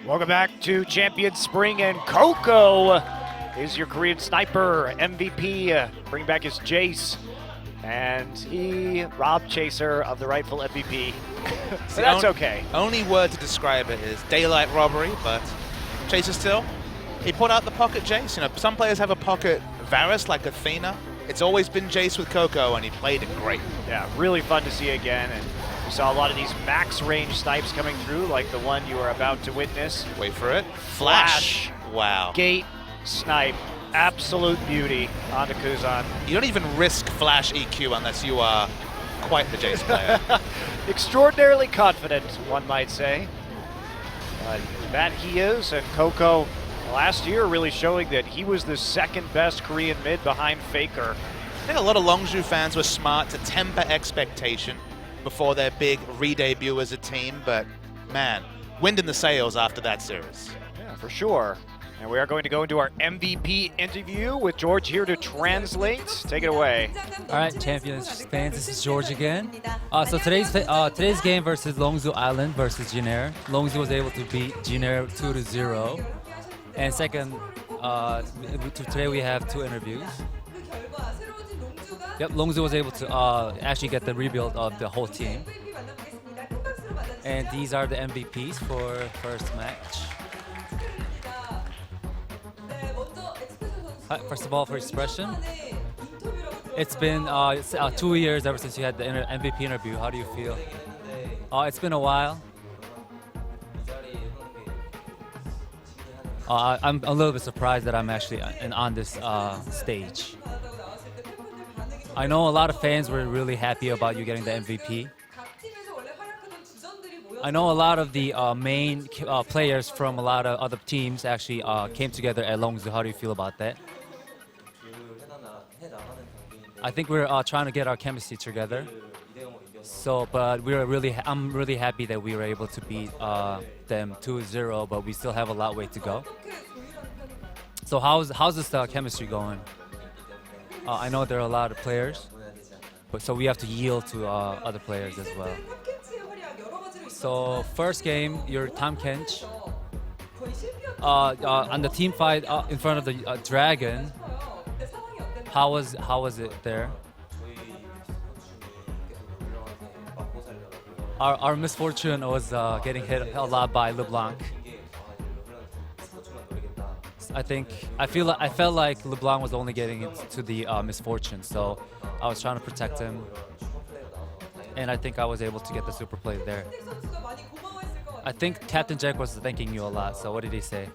Welcome back to Champion Spring, and Coco is your Korean sniper MVP. Bring back his Jace, and he robbed Chaser of the rightful MVP. So that's okay. Only word to describe it is daylight robbery, but Chaser still, he put out the pocket Jace. You know, some players have a pocket Varus like Athena. It's always been Jace with Coco, and he played it great. Yeah, really fun to see again. And we saw a lot of these max range snipes coming through, like the one you are about to witness. Wait for it. Flash. Wow. Gate snipe. Absolute beauty onto Kuzan. You don't even risk flash EQ unless you are quite the Jace player. Extraordinarily confident, one might say. That he is, and Coco last year really showing that he was the second best Korean mid behind Faker. I think a lot of Longzhu fans were smart to temper expectation before their big re-debut as a team, but man, wind in the sails after that series. Yeah, for sure. And we are going to go into our MVP interview with George here to translate. Take it away. All right, Champions fans, this is George again. So today's game versus Longzhu Island versus Jinair. Longzhu was able to beat Jinair 2-0. And second, today we have two interviews. Yep, Longzhu was able to actually get the rebuild of the whole team. And these are the MVPs for first match. First of all, for expression, it's been 2 years ever since you had the MVP interview. How do you feel? It's been a while. I'm a little bit surprised that I'm actually on this stage. I know a lot of fans were really happy about you getting the MVP. I know a lot of the main players from a lot of other teams actually came together at Longzhu. How do you feel about that? I think we're trying to get our chemistry together. So, but I'm really happy that we were able to beat them 2-0, but we still have a lot way to go. So how's this chemistry going? I know there are a lot of players, but so we have to yield to other players as well. So first game, you're Tam Kench. On the team fight in front of the Dragon, how was it there? Our misfortune was getting hit a lot by LeBlanc. I felt like LeBlanc was only getting into the misfortune, so I was trying to protect him, and I think I was able to get the super play there. I think Captain Jack was thanking you a lot. So what did he say?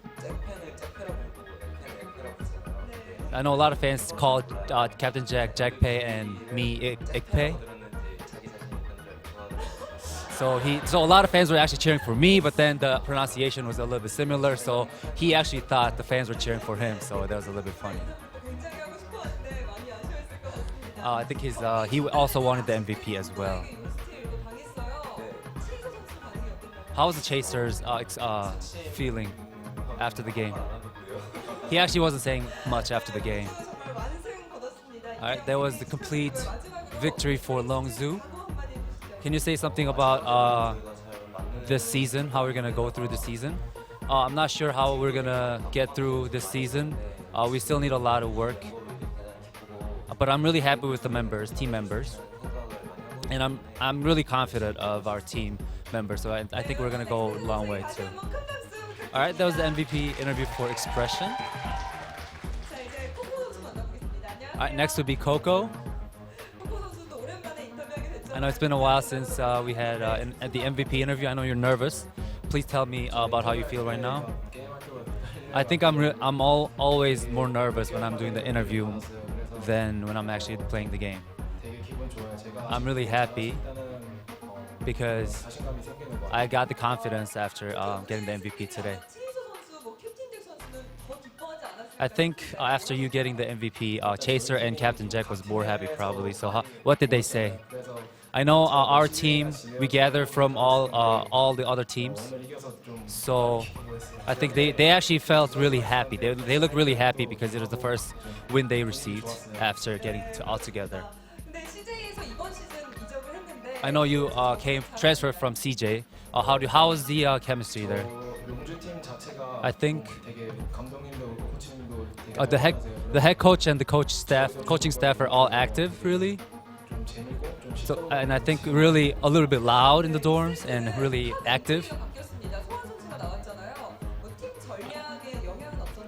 I know a lot of fans called Captain Jack Jackpay and me Ikpay. So a lot of fans were actually cheering for me, but then the pronunciation was a little bit similar, so he actually thought the fans were cheering for him, so that was a little bit funny. I think he also wanted the MVP as well. How was the Chasers feeling after the game? He actually wasn't saying much after the game. All right, there was the complete victory for Longzhu. Can you say something about this season, how we're going to go through the season? I'm not sure how we're going to get through this season. We still need a lot of work. But I'm really happy with the members, team members. And I'm really confident of our team members, so I think we're going to go a long way too. All right, that was the MVP interview for Expression. All right, next would be Coco. I know it's been a while since we had the MVP interview. I know you're nervous. Please tell me about how you feel right now. I think I'm always more nervous when I'm doing the interview than when I'm actually playing the game. I'm really happy because I got the confidence after getting the MVP today. I think after you getting the MVP, Chaser and Captain Jack was more happy probably. So what did they say? I know our team, we gather from all the other teams. So I think they actually felt really happy. They looked really happy because it was the first win they received after getting all together. I know you transferred from CJ. How was the chemistry there? I think the head coach and the coaching staff are all active, really. So, and I think really a little bit loud in the dorms and really active.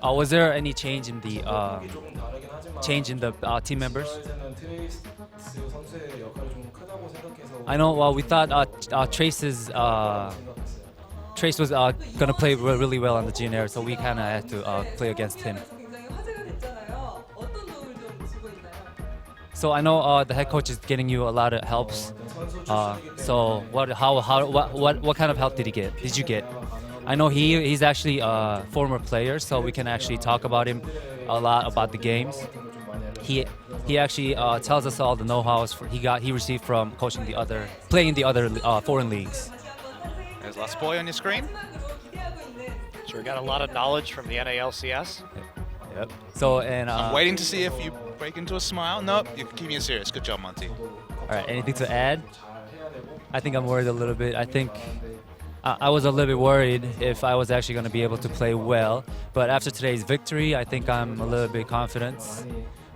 Was there any change in the team members? I know. Well, we thought Trace was gonna play really well on the junior, so we kind of had to play against him. So I know the head coach is getting you a lot of helps. So what kind of help did you get? I know he's actually a former player, so we can actually talk about him a lot about the games. He actually tells us all the know-hows he received from playing in the other foreign leagues. There's Last Boy on your screen. Sure got a lot of knowledge from the NALCS. Yep. So I'm waiting to see if you break into a smile. Nope, you're keeping it serious. Good job, Monty. All right. Anything to add? I think I'm worried a little bit. I think I was a little bit worried if I was actually going to be able to play well. But after today's victory, I think I'm a little bit confident.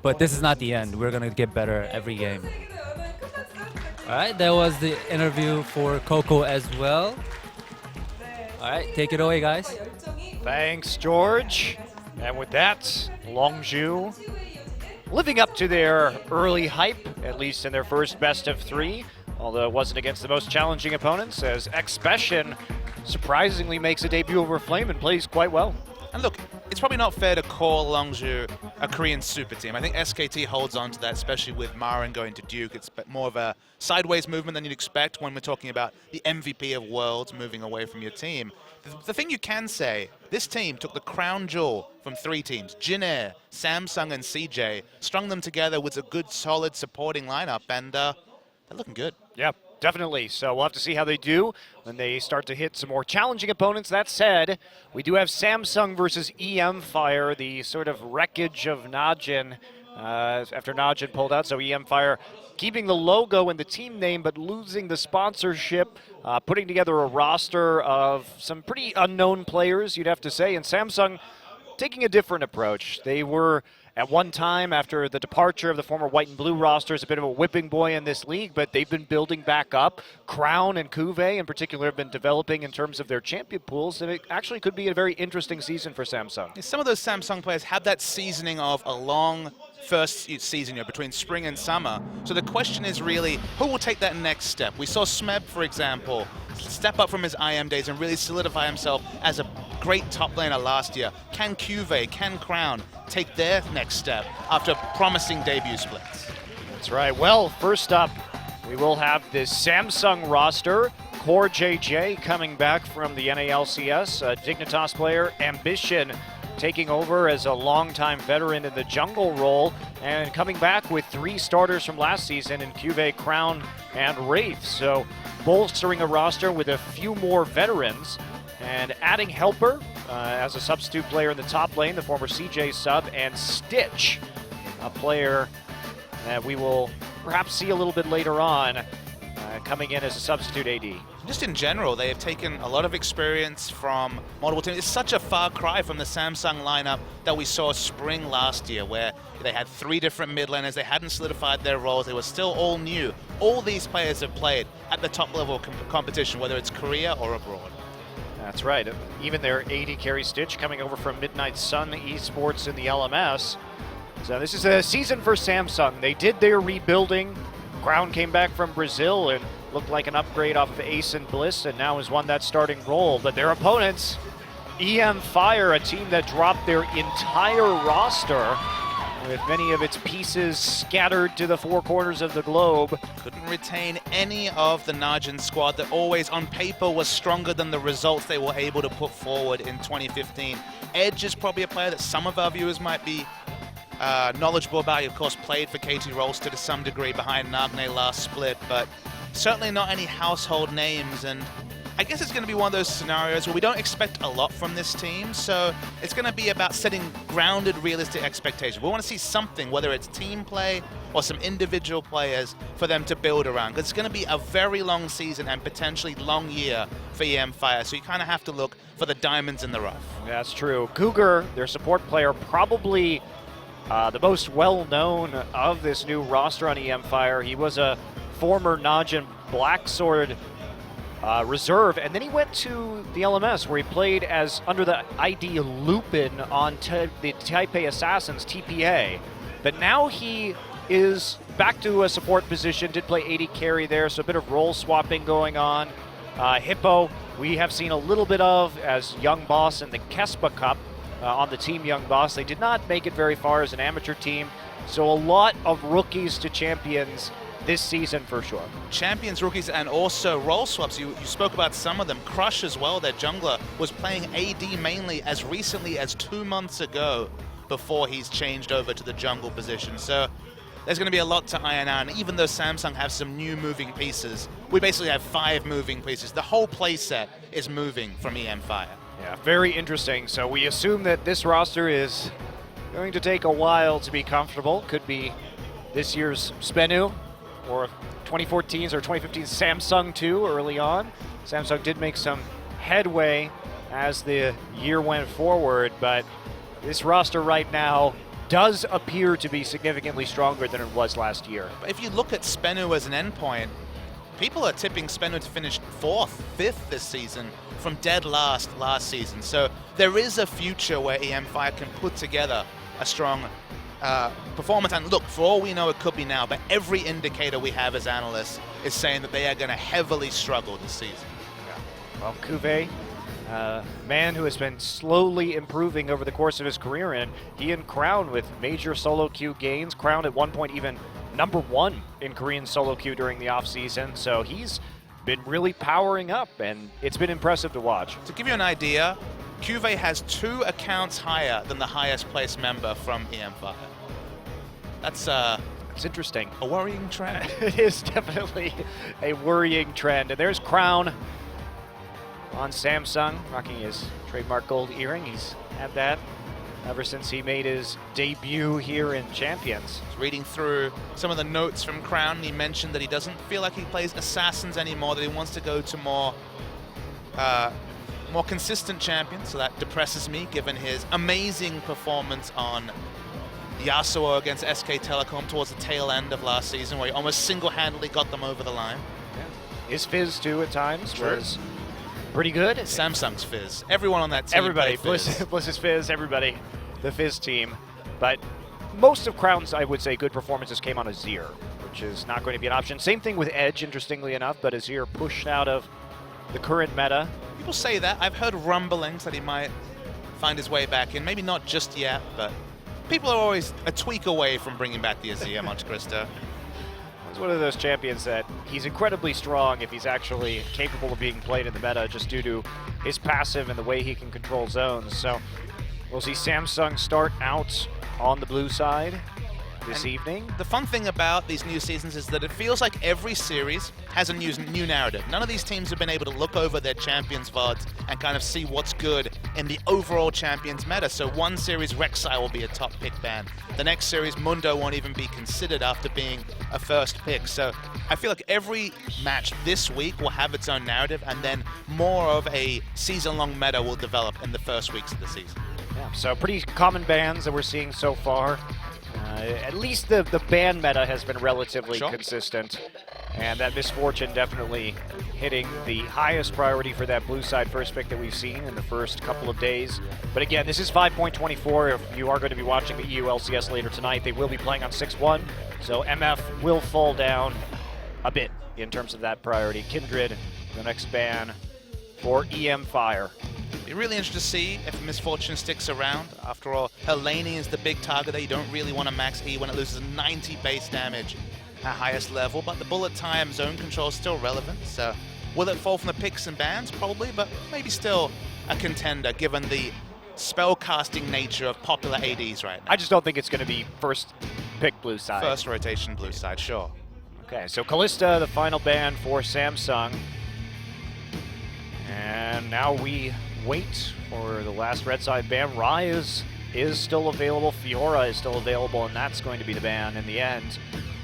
But this is not the end. We're going to get better every game. All right. That was the interview for Coco as well. All right. Take it away, guys. Thanks, George. And with that, Longju living up to their early hype, at least in their first best of 3, although it wasn't against the most challenging opponents, as Expession surprisingly makes a debut over Flame and plays quite well. And look, it's probably not fair to call Longju a Korean super team. I think SKT holds on to that, especially with Marin going to Duke. It's more of a sideways movement than you'd expect when we're talking about the MVP of Worlds moving away from your team. The thing you can say, this team took the crown jewel from 3 teams, Jinair, Samsung, and CJ, strung them together with a good, solid supporting lineup, and they're looking good. Yeah, definitely. So we'll have to see how they do when they start to hit some more challenging opponents. That said, we do have Samsung versus e-mFire, the sort of wreckage of Najin after Najin pulled out. So e-mFire keeping the logo and the team name, but losing the sponsorship, putting together a roster of some pretty unknown players, you'd have to say, and Samsung taking a different approach. They were, at one time, after the departure of the former white and blue rosters, a bit of a whipping boy in this league, but they've been building back up. Crown and Cuvée, in particular, have been developing in terms of their champion pools, and it actually could be a very interesting season for Samsung. Some of those Samsung players have that seasoning of a long first season between spring and summer. So the question is really, who will take that next step? We saw Smeb, for example, step up from his IM days and really solidify himself as a great top laner last year. Can Cuvée, can Crown take their next step after promising debut splits? That's right. Well, first up, we will have this Samsung roster. Core JJ coming back from the NALCS, a Dignitas player, Ambition taking over as a longtime veteran in the jungle role, and coming back with 3 starters from last season in Cuvée, Crown, and Wraith. So bolstering a roster with a few more veterans, and adding Helper as a substitute player in the top lane, the former CJ sub, and Stitch, a player that we will perhaps see a little bit later on, coming in as a substitute AD. Just in general, they have taken a lot of experience from multiple teams. It's such a far cry from the Samsung lineup that we saw Spring last year, where they had 3 different mid laners, they hadn't solidified their roles, they were still all new. All these players have played at the top level of competition, whether it's Korea or abroad. That's right. Even their AD carry Stitch coming over from Midnight Sun eSports in the LMS. So this is a season for Samsung. They did their rebuilding. Crown came back from Brazil and looked like an upgrade off of Ace and Bliss, and now has won that starting role. But their opponents, e-mFire, a team that dropped their entire roster with many of its pieces scattered to the 4 corners of the globe. Couldn't retain any of the Najin squad that always on paper was stronger than the results they were able to put forward in 2015. Edge is probably a player that some of our viewers might be knowledgeable about. He, of course, played for KT Rolster to some degree behind Nagne last split, but certainly not any household names. And I guess it's going to be one of those scenarios where we don't expect a lot from this team, so it's going to be about setting grounded, realistic expectations. We want to see something, whether it's team play or some individual players, for them to build around. Because it's going to be a very long season and potentially long year for e-mFire, so you kind of have to look for the diamonds in the rough. That's true. Cougar, their support player, probably the most well-known of this new roster on e-mFire. He was a former Najin Blacksword reserve, and then he went to the LMS where he played as under the ID Lupin on the Taipei Assassins TPA. But now he is back to a support position, did play AD carry there, so a bit of role swapping going on. Hippo, we have seen a little bit of as Young Boss in the Kespa Cup on the Team Young Boss. They did not make it very far as an amateur team, so a lot of rookies to champions this season for sure. Champions, rookies, and also role swaps. You spoke about some of them. Crush as well, their jungler, was playing AD mainly as recently as 2 months ago before he's changed over to the jungle position. So there's going to be a lot to iron out, and even though Samsung have some new moving pieces, we basically have 5 moving pieces. The whole playset is moving from e-mFire. Yeah, very interesting. So we assume that this roster is going to take a while to be comfortable. Could be this year's Spenu, or 2014's or 2015's Samsung too early on. Samsung did make some headway as the year went forward, but this roster right now does appear to be significantly stronger than it was last year. But if you look at Spenu as an endpoint, people are tipping Spenu to finish 4th, 5th this season from dead last season. So there is a future where e-mFire can put together a strong performance, and look, for all we know it could be now, but every indicator we have as analysts is saying that they are going to heavily struggle this season. Yeah. Well, Cuvée, man who has been slowly improving over the course of his career, and he and Crown with major solo queue gains. Crown at one point even #1 in Korean solo queue during the offseason, so he's been really powering up, and it's been impressive to watch. To give you an idea, Cuvée has 2 accounts higher than the highest placed member from e-mFire. That's it's interesting. A worrying trend. It is definitely a worrying trend. And there's Crown on Samsung, rocking his trademark gold earring. He's had that ever since he made his debut here in Champions. Reading through some of the notes from Crown, he mentioned that he doesn't feel like he plays Assassins anymore, that he wants to go to more consistent champions, so that depresses me given his amazing performance on Yasuo against SK Telecom towards the tail end of last season, where he almost single-handedly got them over the line. Yeah. His Fizz too at times was pretty good. Samsung's Fizz. Everyone on that team. Everybody, Bliss's Fizz, everybody, the Fizz team. But most of Crown's, I would say, good performances came on Azir, which is not going to be an option. Same thing with Edge, interestingly enough, but Azir pushed out of the current meta. People say that. I've heard rumblings that he might find his way back in. Maybe not just yet, but people are always a tweak away from bringing back the Azir, Montecristo. He's one of those champions that he's incredibly strong if he's actually capable of being played in the meta, just due to his passive and the way he can control zones. So we'll see Samsung start out on the blue side this evening. The fun thing about these new seasons is that it feels like every series has a new narrative. None of these teams have been able to look over their champions VODs and kind of see what's good in the overall champions meta. So one series, Rek'Sai will be a top pick ban. The next series, Mundo won't even be considered after being a first pick. So I feel like every match this week will have its own narrative, and then more of a season-long meta will develop in the first weeks of the season. Yeah, so pretty common bans that we're seeing so far. At least the ban meta has been relatively consistent, and that Misfortune definitely hitting the highest priority for that blue side first pick that we've seen in the first couple of days. But again, this is 5.24. If you are going to be watching the EU LCS later tonight, they will be playing on 6-1, so MF will fall down a bit in terms of that priority. Kindred, the next ban for e-mFire. Be really interested to see if Misfortune sticks around. After all, her laning is the big target that you don't really want to max E when it loses 90 base damage at highest level, but the bullet time zone control is still relevant, so will it fall from the picks and bans? Probably, but maybe still a contender given the spell-casting nature of popular ADs right now. I just don't think it's going to be first pick blue side. First rotation blue side, sure. Okay, so Kalista, the final ban for Samsung. And now we wait for the last red side ban. Rise is still available, Fiora is still available, and that's going to be the ban in the end.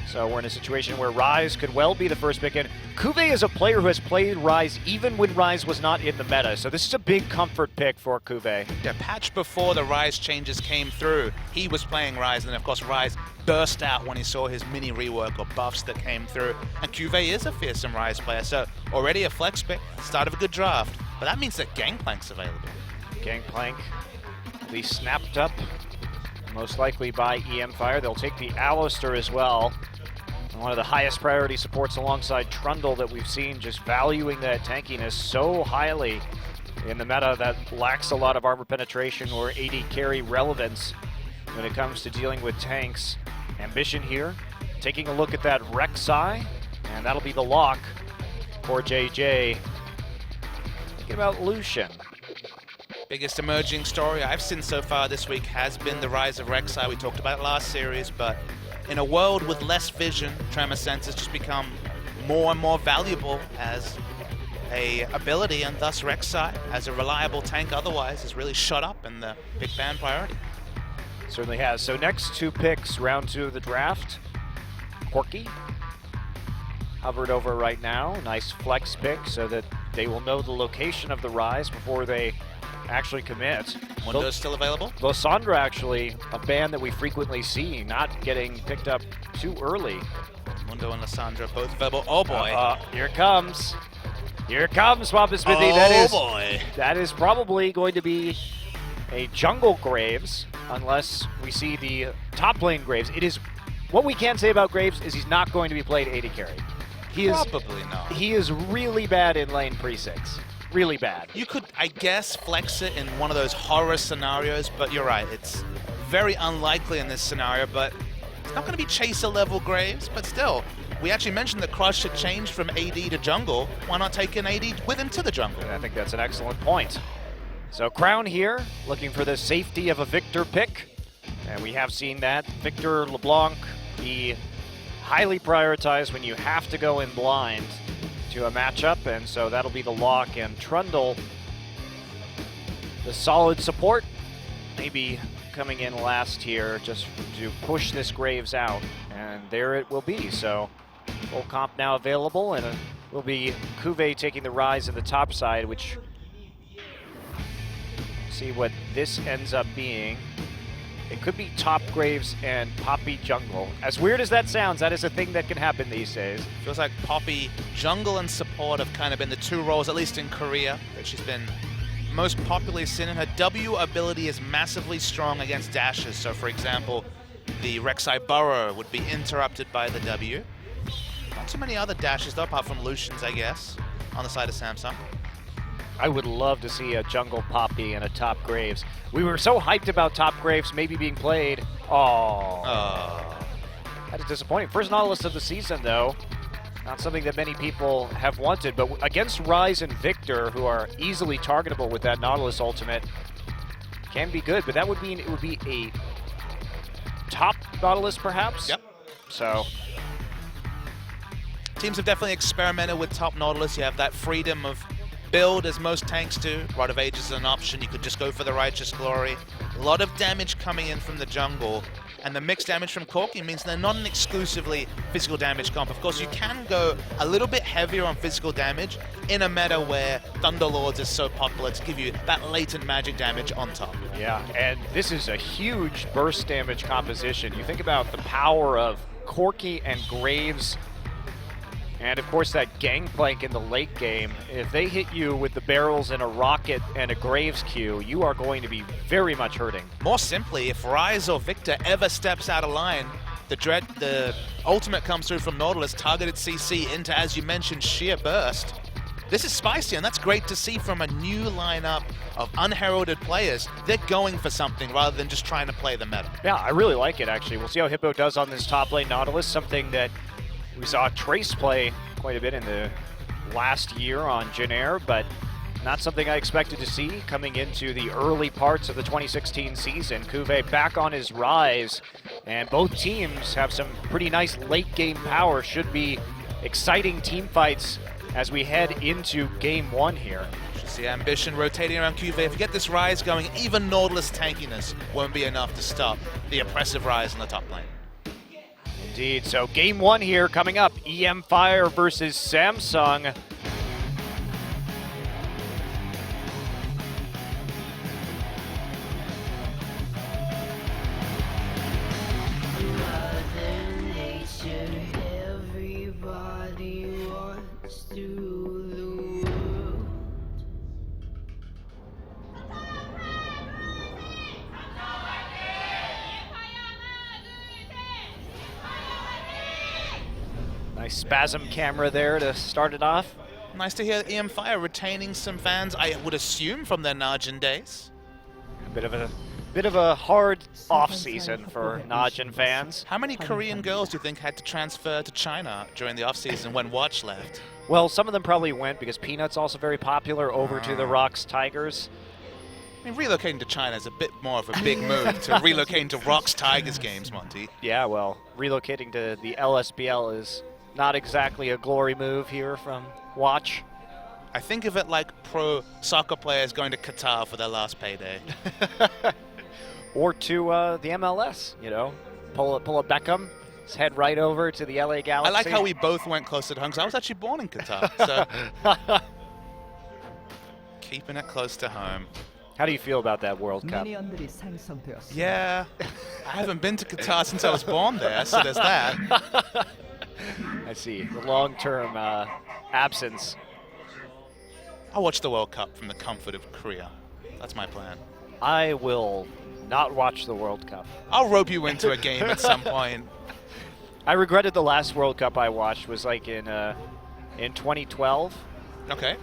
So we're in a situation where Rise could well be the first pick in. Cuvée is a player who has played Rise even when Rise was not in the meta, so this is a big comfort pick for Cuvée. Yeah, patch before the Rise changes came through, he was playing Rise, and then of course Rise burst out when he saw his mini rework or buffs that came through. And Cuvée is a fearsome Rise player, so already a flex pick, start of a good draft. But that means that Gangplank's available. Gangplank will be snapped up, most likely by e-mFire. They'll take the Alistair as well. One of the highest priority supports alongside Trundle that we've seen, just valuing that tankiness so highly in the meta that lacks a lot of armor penetration or AD carry relevance when it comes to dealing with tanks. Ambition here, taking a look at that Rek'Sai, and that'll be the lock for JJ. Thinking about Lucian. Biggest emerging story I've seen so far this week has been the rise of Rek'Sai. We talked about it last series, but in a world with less vision, Tremor Sense has just become more and more valuable as a ability, and thus Rek'Sai, as a reliable tank otherwise, has really shot up in the pick ban priority. Certainly has. So next two picks, round 2 of the draft. Corki, hovered over right now. Nice flex pick so that they will know the location of the Rise before they actually commit. Mundo's still available? Losandra, actually, a ban that we frequently see, not getting picked up too early. Mundo and Lysandra both available. Oh boy. Here it comes. Here it comes, Swamp Smithy. Oh boy. That is probably going to be a jungle Graves, unless we see the top lane Graves. It is, what we can say about Graves is he's not going to be played AD carry. Probably not. He is really bad in lane pre-6. Really bad. You could, I guess, flex it in one of those horror scenarios, but you're right, it's very unlikely in this scenario, but it's not going to be Chaser level Graves, but still, we actually mentioned that Crush had changed from AD to jungle. Why not take an AD with him to the jungle? And I think that's an excellent point. So Crown here, looking for the safety of a Victor pick, and we have seen that. Victor LeBlanc be highly prioritized when you have to go in blind to a matchup, and so that'll be the lock. And Trundle, the solid support, maybe coming in last here just to push this Graves out, and there it will be. So full comp now available, and it will be Cuvée taking the Rise in the top side, which, see what this ends up being. It could be top Graves and Poppy jungle. As weird as that sounds, that is a thing that can happen these days. Feels like Poppy jungle and support have kind of been the two roles, at least in Korea, that she's been most popularly seen in. Her W ability is massively strong against dashes. So for example, the Rek'Sai Burrow would be interrupted by the W. Not too many other dashes though, apart from Lucian's, I guess, on the side of Samsung. I would love to see a jungle Poppy and a top Graves. We were so hyped about top Graves maybe being played. Oh. That is disappointing. First Nautilus of the season, though. Not something that many people have wanted, but against Rise and Victor, who are easily targetable with that Nautilus ultimate, can be good, but that would mean it would be a top Nautilus, perhaps? Yep. So teams have definitely experimented with top Nautilus. You have that freedom of build, as most tanks do. Rod of Ages is an option. You could just go for the Righteous Glory. A lot of damage coming in from the jungle, and the mixed damage from Corki means they're not an exclusively physical damage comp. Of course, you can go a little bit heavier on physical damage in a meta where Thunderlords is so popular to give you that latent magic damage on top. yeah, and this is a huge burst damage composition. You think about the power of Corki and Graves, and of course that Gangplank in the late game. If they hit you with the barrels and a rocket and a Graves Q, you are going to be very much hurting. More simply, if Rise or Victor ever steps out of line, the ultimate comes through from Nautilus, targeted CC into, as you mentioned, sheer burst. This is spicy, and that's great to see from a new lineup of unheralded players. They're going for something rather than just trying to play the meta. Yeah, I really like it, actually. We'll see how Hippo does on this top lane Nautilus, something that we saw Trace play quite a bit in the last year on Janair, but not something I expected to see coming into the early parts of the 2016 season. Cuvée back on his rise, and both teams have some pretty nice late game power. Should be exciting team fights as we head into game one here. See Ambition rotating around QV. If you get this rise going, even Nautilus tankiness won't be enough to stop the oppressive rise in the top lane. Indeed. So game one here coming up. e-mFire versus Samsung. Nice spasm camera there to start it off. Nice to hear e-mFire retaining some fans, I would assume, from their Najin days. A bit of a hard off-season for Najin fans. How many Korean girls do you think had to transfer to China during the off-season when Watch left? Well, some of them probably went because Peanut's also very popular over to the Rocks Tigers. I mean, relocating to China is a bit more of a big move to relocating to Rocks Tigers games, Monty. Yeah, well, relocating to the LSBL is not exactly a glory move here from Watch. I think of it like pro soccer players going to Qatar for their last payday. Or to the MLS, you know. Pull a Beckham, head right over to the LA Galaxy. I like how we both went closer to home, because I was actually born in Qatar, so keeping it close to home. How do you feel about that World Cup? Yeah, I haven't been to Qatar since I was born there, so there's that. I see, the long-term absence. I'll watch the World Cup from the comfort of Korea. That's my plan. I will not watch the World Cup. I'll rope you into a game at some point. I regretted the last World Cup I watched was like in 2012. Okay.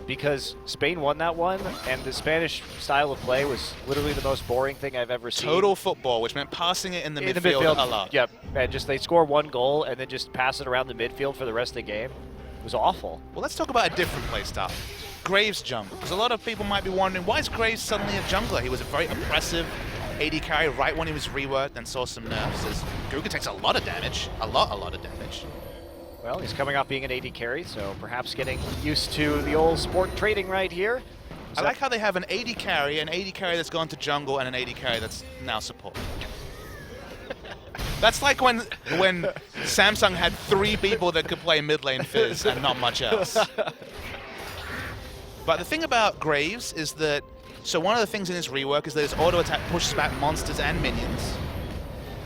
Because Spain won that one, and the Spanish style of play was literally the most boring thing I've ever seen. Total football, which meant passing it in the midfield a lot. Yep, and just they score one goal and then just pass it around the midfield for the rest of the game. It was awful. Well, let's talk about a different play style. Graves jungle, because a lot of people might be wondering, why is Graves suddenly a jungler? He was a very oppressive AD carry right when he was reworked and saw some nerfs, as Guga takes a lot of damage, a lot of damage. Well, he's coming off being an AD carry, so perhaps getting used to the old sport trading right here. I like how they have an AD carry that's gone to jungle, and an AD carry that's now support. That's like when Samsung had 3 people that could play mid lane Fizz and not much else. But the thing about Graves is that, so one of the things in his rework is that his auto attack pushes back monsters and minions,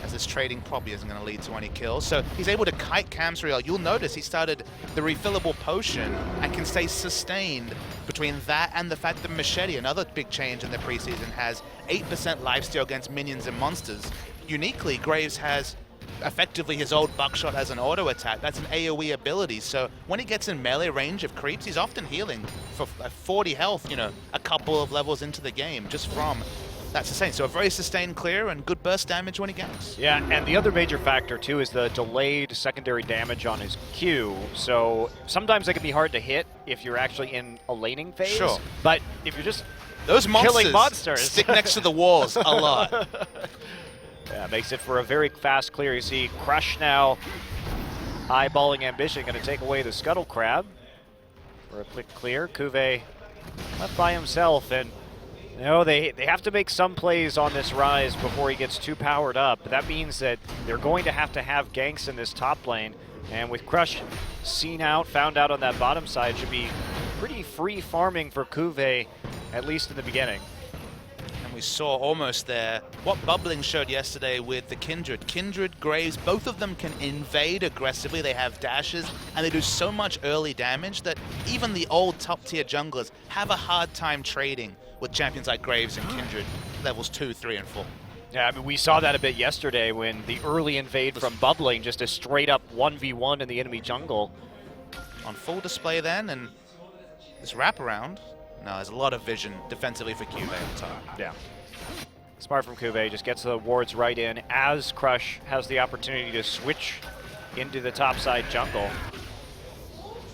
as this trading probably isn't going to lead to any kills. So he's able to kite Camsriel. You'll notice he started the refillable potion and can stay sustained between that and the fact that Machete, another big change in the preseason, has 8% lifesteal against minions and monsters. Uniquely, Graves has effectively his old buckshot as an auto attack. That's an AoE ability, so when he gets in melee range of creeps, he's often healing for 40 health, you know, a couple of levels into the game just from that sustain. So a very sustained clear and good burst damage when he ganks. Yeah, and the other major factor too is the delayed secondary damage on his Q. So sometimes that can be hard to hit if you're actually in a laning phase. Sure. But if you're just those killing monsters stick next to the walls a lot. Yeah, makes it for a very fast clear. You see Crush now eyeballing Ambition, going to take away the Scuttle Crab for a quick clear. Kuve left by himself, and you know, they have to make some plays on this Rise before he gets too powered up. But that means that they're going to have ganks in this top lane, and with Crush seen out, found out on that bottom side, should be pretty free farming for Kuve, at least in the beginning. We saw almost there what Bubbling showed yesterday with the Kindred. Kindred, Graves, both of them can invade aggressively. They have dashes, and they do so much early damage that even the old top-tier junglers have a hard time trading with champions like Graves and Kindred, levels 2, 3, and 4. Yeah, I mean, we saw that a bit yesterday when the early invade from Bubbling, just a straight-up 1v1 in the enemy jungle. On full display then, and this wraparound. No, there's a lot of vision defensively for QV on top. Yeah. Smart from Kuve, just gets the wards right in as Crush has the opportunity to switch into the topside jungle.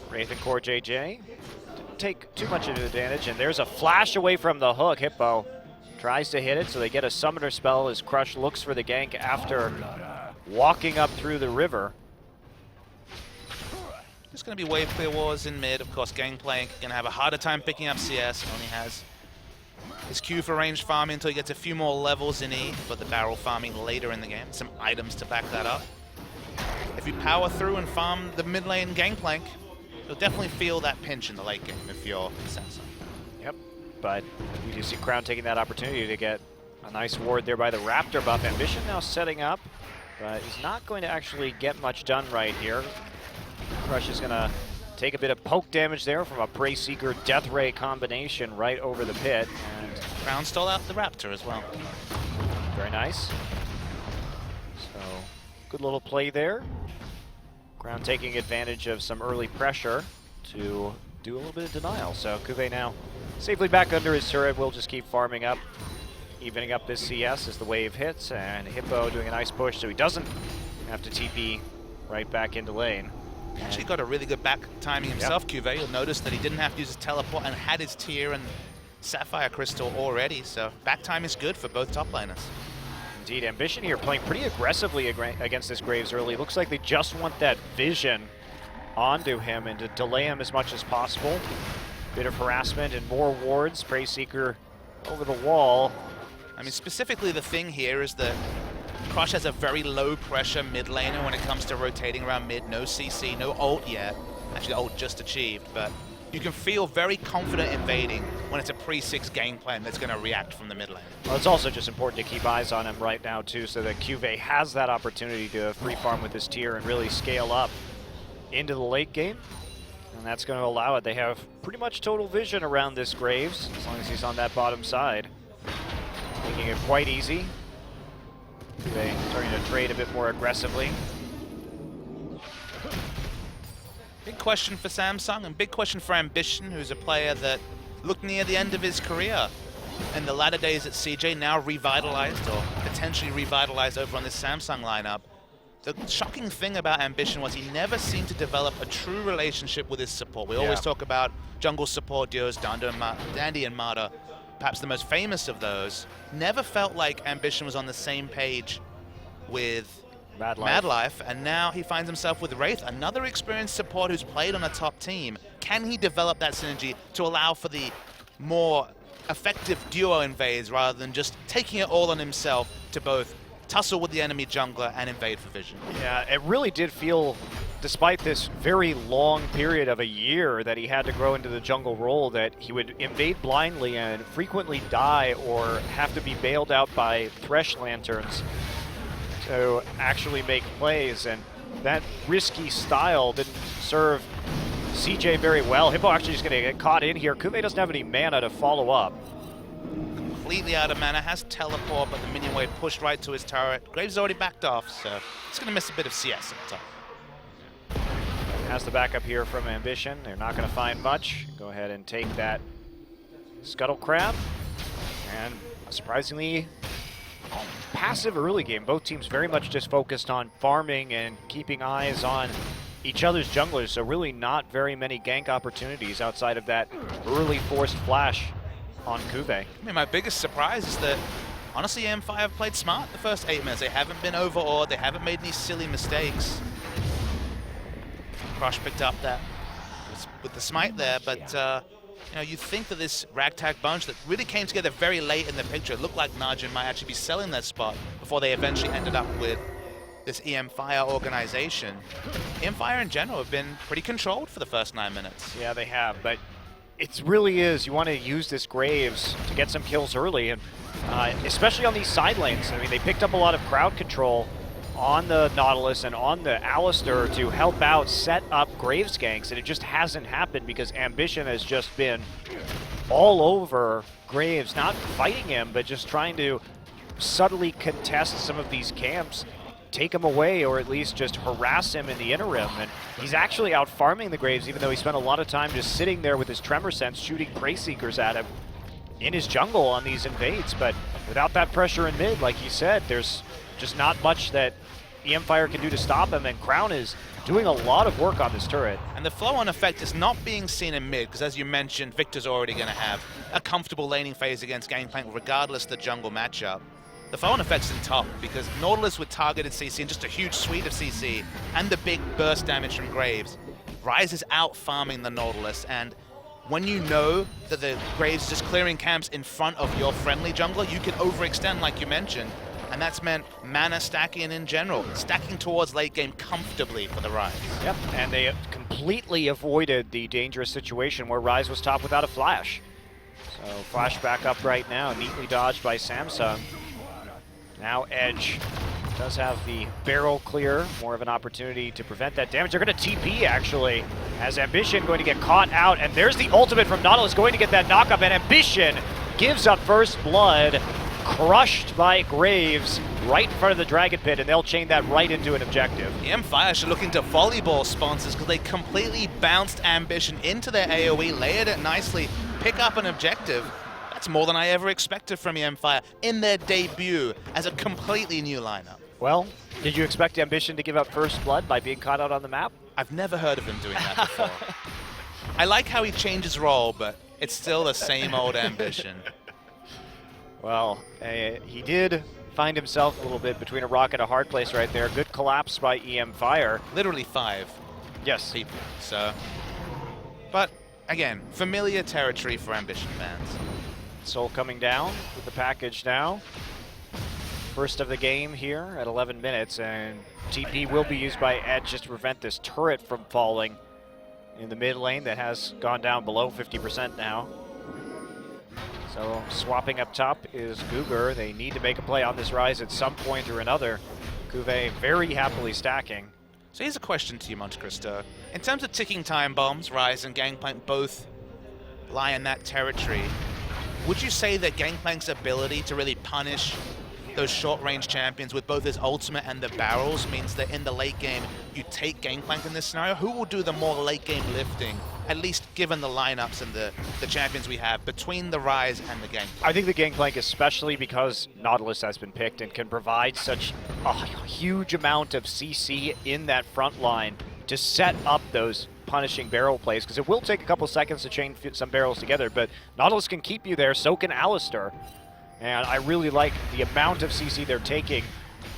Wraith and Core JJ didn't take too much of an advantage, and there's a flash away from the hook. Hippo tries to hit it, so they get a summoner spell as Crush looks for the gank after walking up through the river. It's going to be wave clear wars in mid. Of course, Gangplank going to have a harder time picking up CS. Only has his Q for range farming until he gets a few more levels in E for the barrel farming later in the game. Some items to back that up. If you power through and farm the mid lane Gangplank, you'll definitely feel that pinch in the late game if you're Samsung. Yep, but we do see Crown taking that opportunity to get a nice ward there by the Raptor buff. Ambition now setting up, but he's not going to actually get much done right here. Crush is going to take a bit of poke damage there from a Prey Seeker Death Ray combination right over the pit. And Crown stole out the Raptor as well. very nice. So, good little play there. Crown taking advantage of some early pressure to do a little bit of denial. So Cuvée now safely back under his turret. We'll just keep farming up, evening up this CS as the wave hits, and Hippo doing a nice push so he doesn't have to TP right back into lane. He actually got a really good back timing himself, yep. Cuvée. You'll notice that he didn't have to use his teleport and had his Tear and Sapphire Crystal already, so back time is good for both top laners. Indeed, Ambition here playing pretty aggressively against this Graves early. Looks like they just want that vision onto him and to delay him as much as possible. Bit of harassment and more wards. Prey Seeker over the wall. I mean, specifically the thing here is that Crush has a very low pressure mid laner when it comes to rotating around mid. No CC, no ult yet. Actually, the ult just achieved, but you can feel very confident invading when it's a pre-6 game plan that's going to react from the mid lane. Well, it's also just important to keep eyes on him right now, too, so that Cuvée has that opportunity to free farm with his Tear and really scale up into the late game. And that's going to allow it. They have pretty much total vision around this Graves, as long as he's on that bottom side. Making it quite easy. Cuvée starting to trade a bit more aggressively. Big question for Samsung and big question for Ambition, who's a player that looked near the end of his career in the latter days at CJ, now revitalized or potentially revitalized over on this Samsung lineup. The shocking thing about Ambition was he never seemed to develop a true relationship with his support. We always talk about jungle support duos, Dandy and Mata, perhaps the most famous of those. Never felt like Ambition was on the same page with Mad Life, and now he finds himself with Wraith, another experienced support who's played on a top team. Can he develop that synergy to allow for the more effective duo invades rather than just taking it all on himself to both tussle with the enemy jungler and invade for vision? Yeah, it really did feel, despite this very long period of a year that he had to grow into the jungle role, that he would invade blindly and frequently die or have to be bailed out by Thresh Lanterns to actually make plays, and that risky style didn't serve CJ very well. Hippo actually just going to get caught in here. Cuvée doesn't have any mana to follow up. Completely out of mana, has teleport, but the minion wave pushed right to his turret. Graves already backed off, so it's going to miss a bit of CS at the top. Has the backup here from Ambition. They're not going to find much. Go ahead and take that Scuttle Crab, and surprisingly passive early game. Both teams very much just focused on farming and keeping eyes on each other's junglers, so really not very many gank opportunities outside of that early forced flash on Cuvée. I mean, my biggest surprise is that, honestly, e-mFire have played smart the first 8 minutes. They haven't been overawed, they haven't made any silly mistakes. Crush picked up that with the smite there, but you know, you think that this ragtag bunch that really came together very late in the picture, it looked like Najin might actually be selling that spot before they eventually ended up with this e-mFire organization. e-mFire in general have been pretty controlled for the first 9 minutes. Yeah, they have, but it really is, you want to use this Graves to get some kills early, and especially on these side lanes. I mean, they picked up a lot of crowd control on the Nautilus and on the Alistair to help out set up Graves ganks, and it just hasn't happened because Ambition has just been all over Graves, not fighting him, but just trying to subtly contest some of these camps, take him away, or at least just harass him in the interim. And he's actually out farming the Graves, even though he spent a lot of time just sitting there with his Tremor Sense shooting Prey Seekers at him in his jungle on these invades. But without that pressure in mid, like you said, there's just not much that e-mFire can do to stop him, and Crown is doing a lot of work on this turret. And the flow-on effect is not being seen in mid, because as you mentioned, Victor's already going to have a comfortable laning phase against Gangplank, regardless of the jungle matchup. The flow-on effect's in top, because Nautilus with targeted CC and just a huge suite of CC, and the big burst damage from Graves, Rise is out farming the Nautilus, and when you know that the Graves is just clearing camps in front of your friendly jungler, you can overextend like you mentioned, and that's meant mana stacking in general, stacking towards late game comfortably for the Rise. Yep, and they completely avoided the dangerous situation where Rise was top without a flash. So flash back up right now, neatly dodged by Samsung. Now Edge does have the barrel clear, more of an opportunity to prevent that damage. They're going to TP actually, as Ambition going to get caught out, and there's the ultimate from Nautilus going to get that knockup, and Ambition gives up first blood, crushed by Graves right in front of the Dragon Pit, and they'll chain that right into an objective. e-mFire should look into volleyball sponsors because they completely bounced Ambition into their AoE, layered it nicely, pick up an objective. That's more than I ever expected from e-mFire in their debut as a completely new lineup. Well, did you expect Ambition to give up first blood by being caught out on the map? I've never heard of him doing that before. I like how he changed his role, but it's still the same old Ambition. Well, he did find himself a little bit between a rock and a hard place right there. Good collapse by e-mFire. Literally 5 Yes. people, so. But again, familiar territory for Ambition fans. Soul coming down with the package now. First of the game here at 11 minutes, and TP will be used by Edge just to prevent this turret from falling in the mid lane that has gone down below 50% now. So swapping up top is Guger. They need to make a play on this Rise at some point or another. Cuvée very happily stacking. So here's a question to you, Monte Cristo. In terms of ticking time bombs, Rise and Gangplank both lie in that territory. Would you say that Gangplank's ability to really punish those short-range champions with both his ultimate and the barrels means that in the late game you take Gangplank in this scenario? Who will do the more late-game lifting, at least given the lineups and the champions we have between the Rise and the Gangplank? I think the Gangplank, especially because Nautilus has been picked and can provide such a huge amount of CC in that front line to set up those punishing barrel plays, because it will take a couple seconds to chain some barrels together, but Nautilus can keep you there, so can Alistar. And I really like the amount of CC they're taking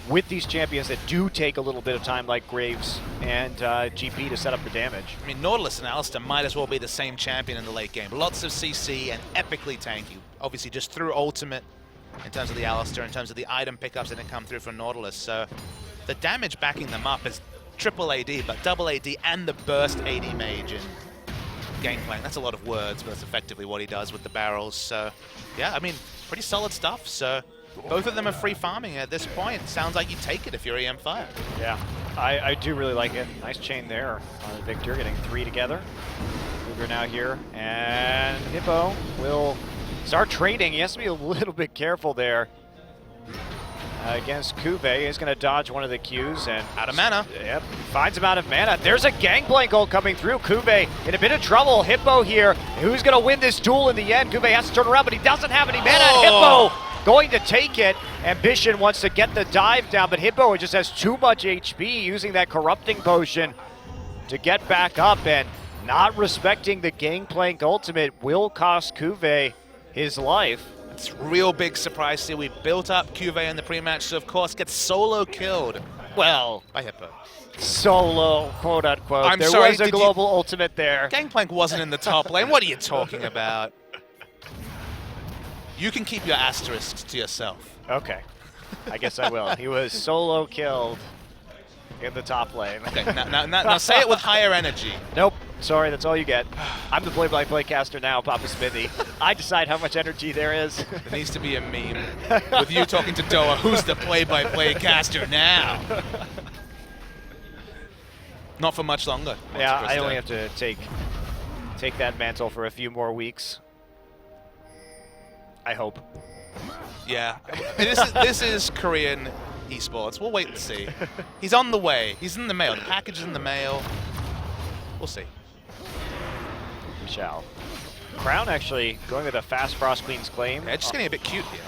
with these champions that do take a little bit of time, like Graves and GP, to set up the damage. I mean, Nautilus and Alistar might as well be the same champion in the late game. Lots of CC and epically tanky. Obviously, just through ultimate in terms of the Alistar, in terms of the item pickups that come through from Nautilus. So the damage backing them up is triple AD, but double AD and the burst AD mage in Gangplank. That's a lot of words, but that's effectively what he does with the barrels. So, yeah, I mean, pretty solid stuff. So both of them are free farming at this point. Sounds like you take it if you're e-mFire. Yeah, I do really like it. Nice chain there on Victor, getting 3 together. Luger now here, and Hippo will start trading. He has to be a little bit careful there against Cuvée. He's going to dodge one of the Qs and out of mana. Yep, finds him out of mana. There's a Gangplank ult coming through. Cuvée in a bit of trouble. Hippo here. Who's going to win this duel in the end? Cuvée has to turn around, but he doesn't have any mana. Oh. Hippo going to take it. Ambition wants to get the dive down, but Hippo just has too much HP, using that corrupting potion to get back up, and not respecting the Gangplank ultimate will cost Cuvée his life. It's a real big surprise here. We built up Cuvée in the pre-match, so of course gets solo killed. Well, by Hippo. Solo, quote unquote. I'm there sorry, was a global ultimate there. Gangplank wasn't in the top lane. What are you talking about? You can keep your asterisks to yourself. Okay, I guess I will. He was solo killed in the top lane. Okay, now say it with higher energy. Nope, sorry, that's all you get. I'm the play-by-play caster now, Papa Smithy. I decide how much energy there is. There needs to be a meme with you talking to Doa, who's the play-by-play caster now? Not for much longer. Yeah, I only have to take that mantle for a few more weeks. I hope. Yeah, this is Korean esports. We'll wait and see. He's on the way. He's in the mail. The package is in the mail. We'll see. We shall. Crown actually going with a fast Frost Queen's claim. Yeah, just getting a bit cute here.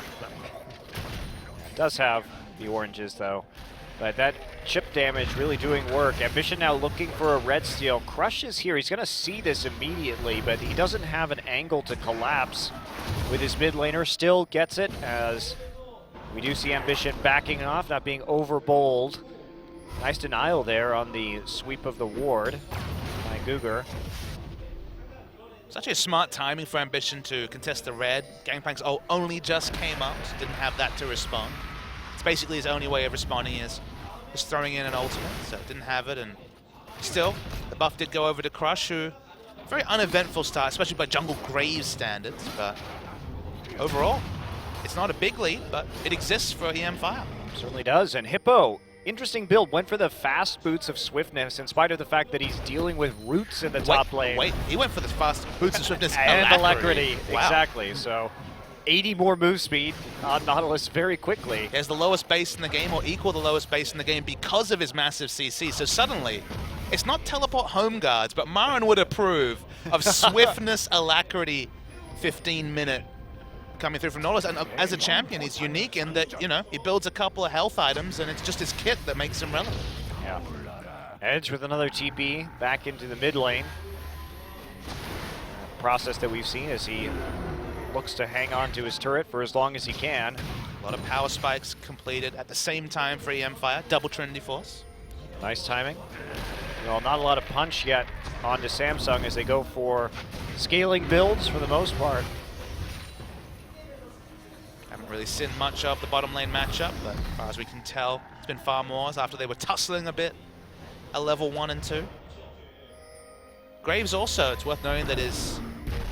Does have the oranges though, but that chip damage really doing work. Ambition now looking for a red steel. Crush is here. He's going to see this immediately, but he doesn't have an angle to collapse with his mid laner. Still gets it, as we do see Ambition backing off, not being over bold. Nice denial there on the sweep of the ward by Cougar. It's actually a smart timing for Ambition to contest the red. Gangplank's only just came up, so didn't have that to respond. It's basically his only way of responding is just throwing in an ultimate, so didn't have it. And still, the buff did go over to Crush, who very uneventful start, especially by Jungle Graves standards. But overall, it's not a big lead, but it exists for e-mFire. Certainly does. And Hippo, interesting build, went for the fast boots of swiftness in spite of the fact that he's dealing with roots in the top lane. Wait, he went for the fast boots of swiftness and alacrity. Wow. Exactly. So 80 more move speed on Nautilus very quickly. He has the lowest base in the game, or equal the lowest base in the game, because of his massive CC. So suddenly, it's not teleport home guards, but Marin would approve of swiftness, alacrity, 15-minute coming through from Nautilus. And as a champion, he's unique in that, you know, he builds a couple of health items, and it's just his kit that makes him relevant. Yeah. Edge with another TP back into the mid lane. Process that we've seen as he looks to hang on to his turret for as long as he can. A lot of power spikes completed at the same time for e-mFire. Double Trinity Force. Nice timing. Well, not a lot of punch yet onto Samsung as they go for scaling builds for the most part. Haven't really seen much of the bottom lane matchup, but as far as we can tell, it's been far more after they were tussling a bit at level 1 and 2. Graves also, it's worth noting that his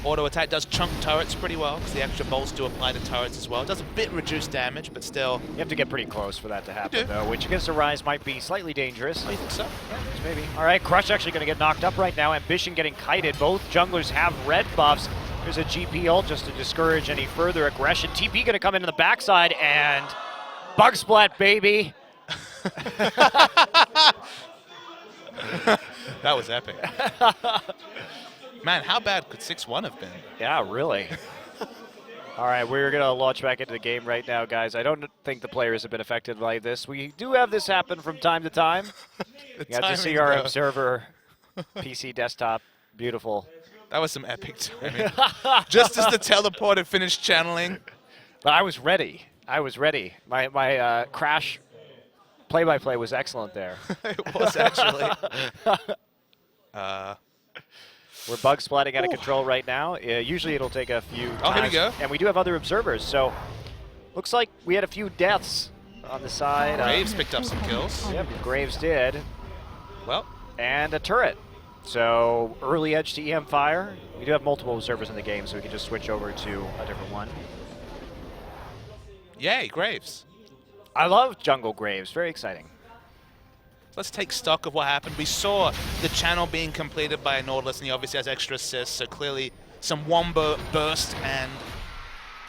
auto attack does chunk turrets pretty well, because the extra bolts do apply to turrets as well. It does a bit reduced damage, but still. You have to get pretty close for that to happen, though, which against the Rise might be slightly dangerous. Oh, you think so? Yeah, maybe. All right, Crush actually going to get knocked up right now. Ambition getting kited. Both junglers have red buffs. There's a GP ult just to discourage any further aggression. TP going to come into the backside, and Bug Splat, baby. That was epic. Man, how bad could 6-1 have been? Yeah, really. All right, we're going to launch back into the game right now, guys. I don't think the players have been affected by this. We do have this happen from time to time. You got to see our observer PC desktop. Beautiful. That was some epic timing. Just as the teleporter finished channeling. But I was ready. I was ready. My Crash play-by-play was excellent there. It was actually. We're bug splatting out of control right now. Usually it'll take a few times. Oh, here we go. And we do have other observers, so looks like we had a few deaths on the side. Graves picked up some kills. Yep, Graves did. Well. And a turret. So early edge to e-mFire. We do have multiple observers in the game, so we can just switch over to a different one. Yay, Graves. I love Jungle Graves. Very exciting. Let's take stock of what happened. We saw the channel being completed by Nautilus, and he obviously has extra assists, so clearly some Wombo burst and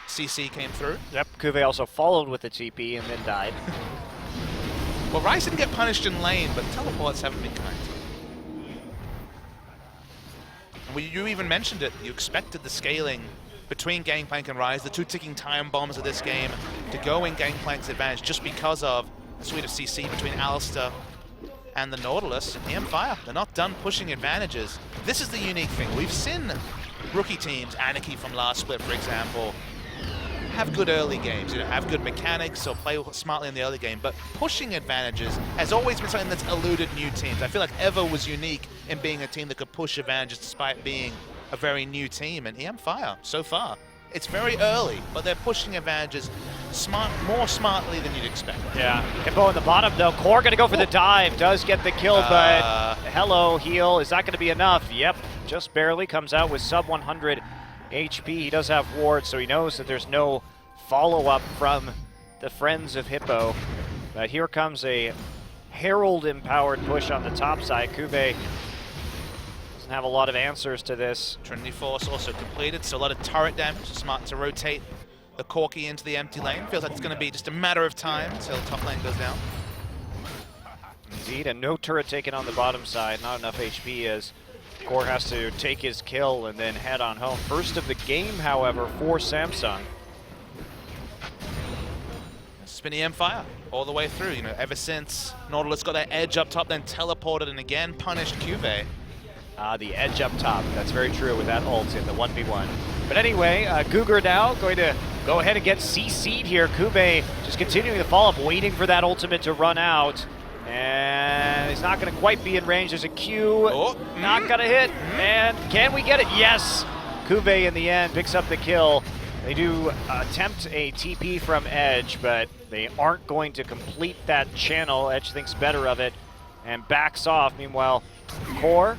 CC came through. Yep, Kuve also followed with the TP and then died. Well, Rice didn't get punished in lane, but teleports haven't been kind. And you even mentioned it. You expected the scaling between Gangplank and Rise, the two ticking time bombs of this game, to go in Gangplank's advantage just because of the suite of CC between Alistair and the Nautilus. e-mFire, they're not done pushing advantages. This is the unique thing. We've seen rookie teams, Anarchy from last split, for example, have good early games, you know, have good mechanics or play smartly in the early game, but pushing advantages has always been something that's eluded new teams. I feel like EVO was unique in being a team that could push advantages despite being a very new team, and e-mFire, so far, it's very early, but they're pushing advantages more smartly than you'd expect. Yeah, Hippo in the bottom though. Core gonna go for the dive, does get the kill, but hello, heal, is that gonna be enough? Yep, just barely, comes out with sub 100 HP. He does have ward, so he knows that there's no follow-up from the friends of Hippo. But here comes a Herald-empowered push on the top side. Kuve doesn't have a lot of answers to this. Trinity Force also completed, so a lot of turret damage. Smart to rotate the Corki into the empty lane. Feels like it's going to be just a matter of time until top lane goes down. Indeed, and no turret taken on the bottom side. Not enough HP as Core has to take his kill and then head on home. First of the game, however, for Samsung. Spin e-mFire all the way through. You know, ever since Nautilus got that edge up top, then teleported and again punished Cuve. The edge up top. That's very true with that ult in the 1v1. But anyway, Cougar now going to go ahead and get CC'd here. Kube just continuing the follow-up, waiting for that ultimate to run out. And he's not going to quite be in range. There's a Q. Oh. Not going to hit. And can we get it? Yes. Kuve in the end picks up the kill. They do attempt a TP from Edge, but they aren't going to complete that channel. Edge thinks better of it and backs off. Meanwhile, Core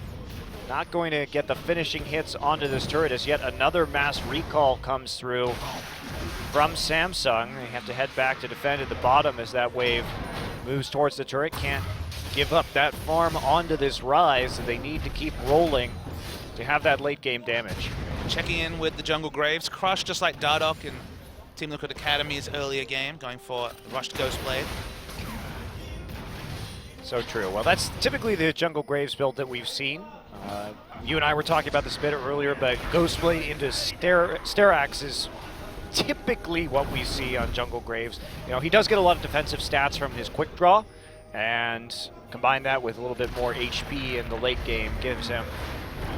not going to get the finishing hits onto this turret as yet another mass recall comes through from Samsung. They have to head back to defend at the bottom as that wave moves towards the turret. Can't give up that farm onto this rise, and they need to keep rolling to have that late game damage. Checking in with the Jungle Graves. Crush, just like Dardoch in Team Liquid Academy's earlier game, going for Rushed Ghostblade. So true. Well, that's typically the Jungle Graves build that we've seen. You and I were talking about this a bit earlier, but Ghostblade into Sterax is typically what we see on Jungle Graves. You know, he does get a lot of defensive stats from his quick draw, and combine that with a little bit more HP in the late game gives him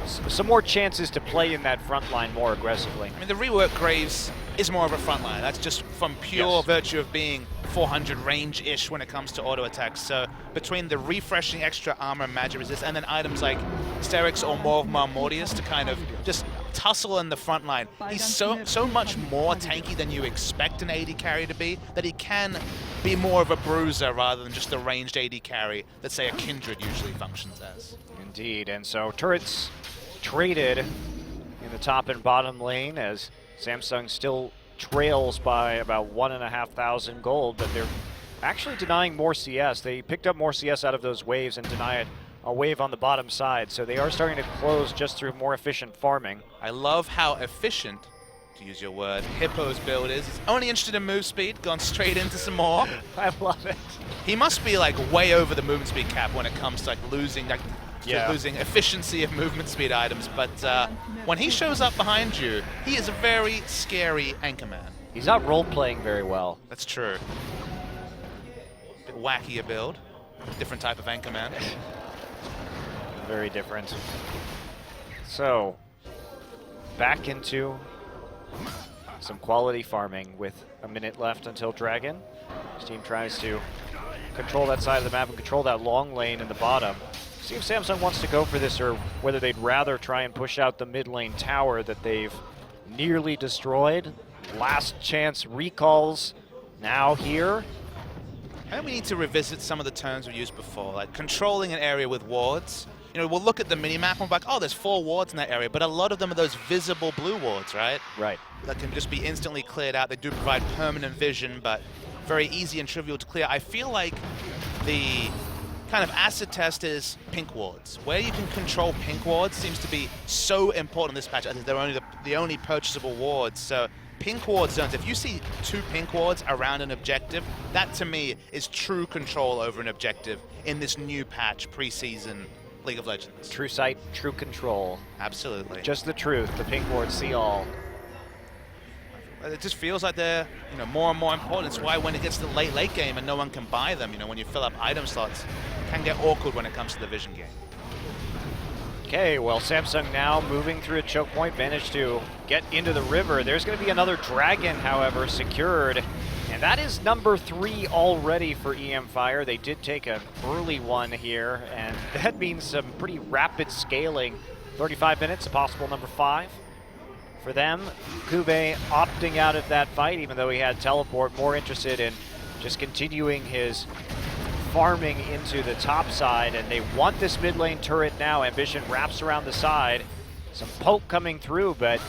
some more chances to play in that front line more aggressively. I mean, the rework Graves is more of a front line. That's just from pure virtue of being 400 range-ish when it comes to auto attacks. So between the refreshing extra armor and magic resist and then items like Sterix or Morvmar Mortius to kind of just tussle in the front line, he's so much more tanky than you expect an AD carry to be, that he can be more of a bruiser rather than just the ranged AD carry that, say, a Kindred usually functions as. Indeed, and so turrets traded in the top and bottom lane as Samsung still trails by about 1,500 gold, but they're actually denying more CS. They picked up more CS out of those waves and denied a wave on the bottom side, so they are starting to close just through more efficient farming. I love how efficient, to use your word, Hippo's build is. He's only interested in move speed, gone straight into some more. I love it. He must be like way over the movement speed cap when it comes to like losing efficiency of movement speed items, but when he shows up behind you, he is a very scary Anchorman. He's not role-playing very well. That's true. Bit wackier build, different type of Anchorman. Very different. So, back into some quality farming with a minute left until Dragon. His team tries to control that side of the map and control that long lane in the bottom. See if Samsung wants to go for this or whether they'd rather try and push out the mid lane tower that they've nearly destroyed. Last chance recalls now here. I think we need to revisit some of the terms we used before, like controlling an area with wards. You know, we'll look at the mini-map and we're like, oh, there's 4 wards in that area, but a lot of them are those visible blue wards, right? Right. That can just be instantly cleared out. They do provide permanent vision, but very easy and trivial to clear. I feel like the kind of acid test is pink wards. Where you can control pink wards seems to be so important in this patch. I think they're only the only purchasable wards. So pink ward zones, if you see 2 pink wards around an objective, that to me is true control over an objective in this new patch, preseason League of Legends. True sight, true control. Absolutely. Just the truth. The pink wards see all. It just feels like they're, you know, more and more important. It's why when it gets to the late game and no one can buy them, you know, when you fill up item slots, it can get awkward when it comes to the vision game. Okay, well, Samsung now moving through a choke point, managed to get into the river. There's going to be another Dragon, however, secured. And that is number 3 already for e-mFire. They did take an early one here, and that means some pretty rapid scaling. 35 minutes, a possible number 5 for them. Kuve opting out of that fight, even though he had teleport, more interested in just continuing his farming into the top side, and they want this mid lane turret now. Ambition wraps around the side. Some poke coming through, but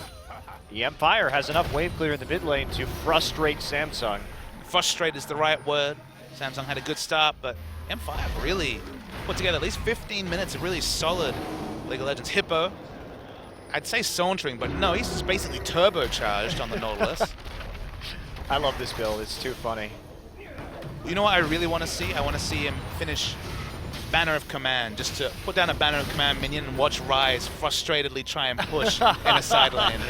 e-mFire has enough wave clear in the mid lane to frustrate Samsung. Frustrate is the right word. Samsung had a good start, but e-mFire really put together at least 15 minutes of really solid League of Legends. Hippo, I'd say sauntering, but no, he's just basically turbocharged on the Nautilus. I love this build, it's too funny. You know what I really want to see? I want to see him finish Banner of Command, just to put down a Banner of Command minion and watch Rise frustratedly try and push in a side lane.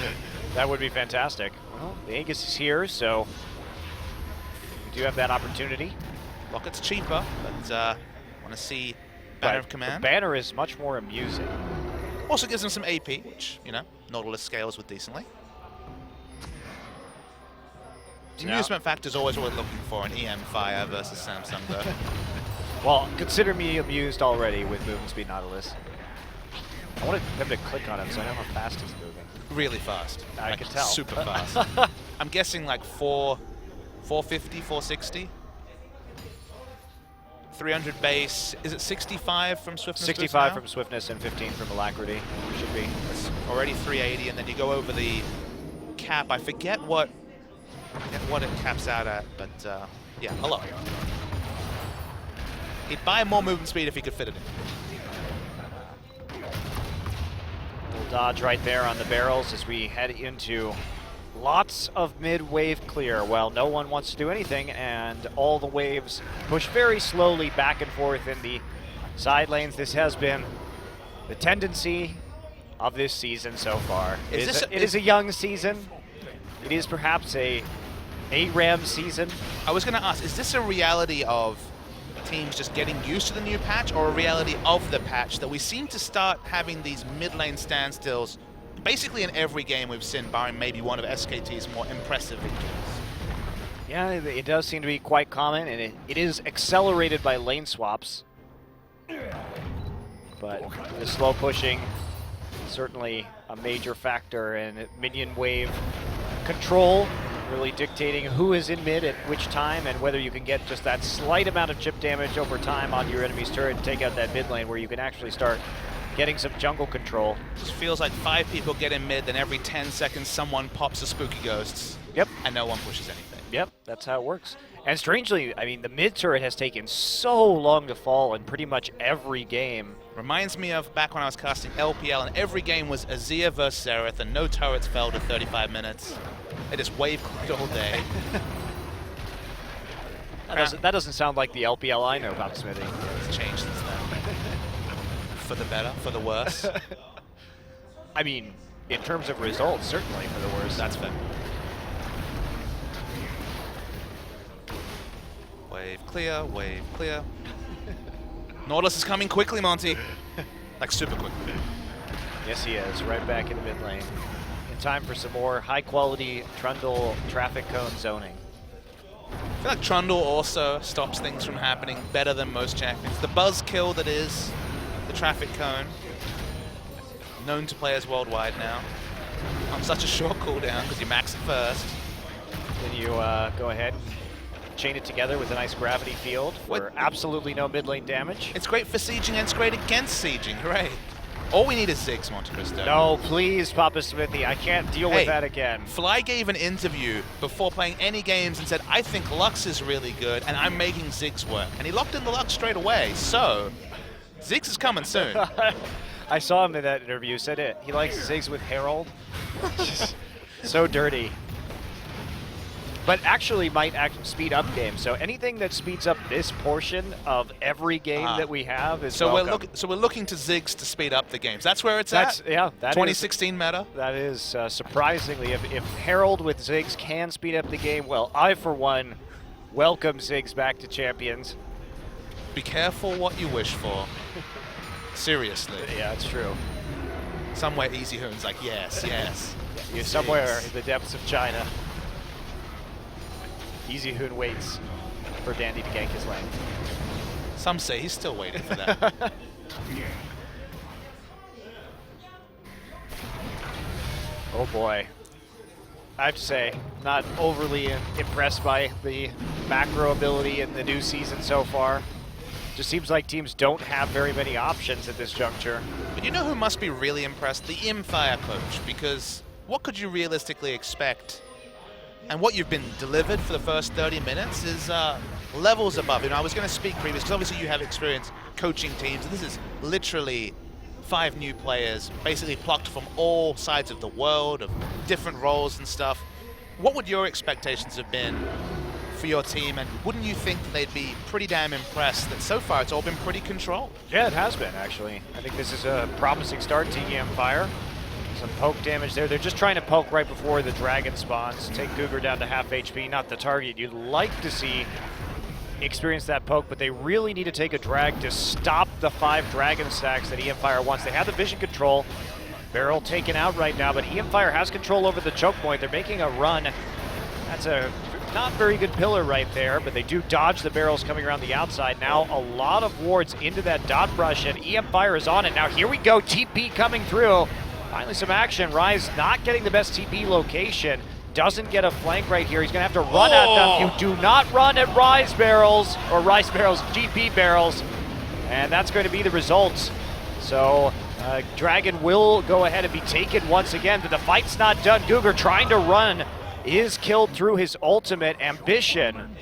That would be fantastic. Well, the Aegis is here, so we do have that opportunity. Rocket's cheaper, but want to see Banner of Command. The Banner is much more amusing. Also gives him some AP, which, you know, Nautilus scales with decently. The amusement factor is always what we're looking for in e-mFire versus Samsung, though. Well, consider me amused already with movement speed Nautilus. I wanted them to click on him so I know how fast he's moving. Really fast. I Like, can tell. Super fast. I'm guessing like 450, 460. 300 base. Is it 65 from swiftness? 65 now? from swiftness and 15 from alacrity. Should be. It's already 380, and then you go over the cap. I forget what it caps out at, but yeah, a lot. He'd buy more movement speed if he could fit it in. Little dodge right there on the barrels as we head into lots of mid-wave clear. Well, no one wants to do anything, and all the waves push very slowly back and forth in the side lanes. This has been the tendency of this season so far. It is a young season. It is perhaps a ARAM season. I was going to ask, is this a reality of teams just getting used to the new patch, or a reality of the patch that we seem to start having these mid-lane standstills basically in every game we've seen, barring maybe one of SKT's more impressive victories? Yeah, it does seem to be quite common, and it is accelerated by lane swaps. But the slow pushing, certainly a major factor in minion wave control, really dictating who is in mid at which time and whether you can get just that slight amount of chip damage over time on your enemy's turret and take out that mid lane where you can actually start getting some jungle control. Just feels like 5 people get in mid, then every 10 seconds someone pops a spooky ghosts. Yep. And no one pushes anything. Yep, that's how it works. And strangely, I mean, the mid turret has taken so long to fall in pretty much every game. Reminds me of back when I was casting LPL and every game was Azir versus Xerath and no turrets fell to 35 minutes. It just wave cleared all day. That doesn't sound like the LPL I know about, Smithy. It's changed since then. For the better, for the worse. I mean, in terms of results, certainly for the worse. That's fair. Wave clear, wave clear. Nautilus is coming quickly, Monty. Like super quickly. Yes, he is. Right back in the mid lane. In time for some more high-quality Trundle traffic cone zoning. I feel like Trundle also stops things from happening better than most champions. The buzz kill that is the traffic cone, known to players worldwide now, on such a short cooldown because you max it first. Then you go ahead and chain it together with a nice gravity field for absolutely no mid lane damage. It's great for sieging and it's great against sieging, hooray. All we need is Ziggs, Monte Cristo. No, please, Papa Smithy, I can't deal with that again. Fly gave an interview before playing any games and said, I think Lux is really good and I'm making Ziggs work. And he locked in the Lux straight away, so Ziggs is coming soon. I saw him in that interview, said it. He likes Ziggs with Herald. Just so dirty. But actually might speed up games. So anything that speeds up this portion of every game that we have is welcome. So we're looking to Ziggs to speed up the games. That's where it's at? Yeah. That 2016 meta? That is surprisingly. If Herald with Ziggs can speed up the game, well, I, for one, welcome Ziggs back to Champions. Be careful what you wish for. Seriously. Yeah, it's true. Somewhere Easy Hoon's like, yes, yes. You're somewhere in the depths of China. Easy Hoon waits for Dandy to gank his lane. Some say he's still waiting for that. Oh boy. I have to say, not overly impressed by the macro ability in the new season so far. Just seems like teams don't have very many options at this juncture. But you know who must be really impressed? The e-mFire coach, because what could you realistically expect? And what you've been delivered for the first 30 minutes is levels above. You know, I was going to speak previous, because obviously you have experience coaching teams. This is literally 5 new players, basically plucked from all sides of the world, of different roles and stuff. What would your expectations have been for your team? And wouldn't you think they'd be pretty damn impressed that so far it's all been pretty controlled? Yeah, it has been, actually. I think this is a promising start to e-mFire. Some poke damage there. They're just trying to poke right before the dragon spawns. Take Cougar down to half HP, not the target you'd like to see experience that poke, but they really need to take a drag to stop the 5 dragon stacks that e-mFire wants. They have the vision control. Barrel taken out right now, but e-mFire has control over the choke point. They're making a run. That's a not very good pillar right there, but they do dodge the barrels coming around the outside. Now a lot of wards into that dot brush, and e-mFire is on it. Now here we go, TP coming through. Finally some action. Rise not getting the best TP location. Doesn't get a flank right here. He's gonna have to run at them. You do not run at Rise barrels, or Rise barrels, GP barrels. And that's going to be the result. So Dragon will go ahead and be taken once again, but the fight's not done. Guger trying to run is killed through his ultimate. Ambition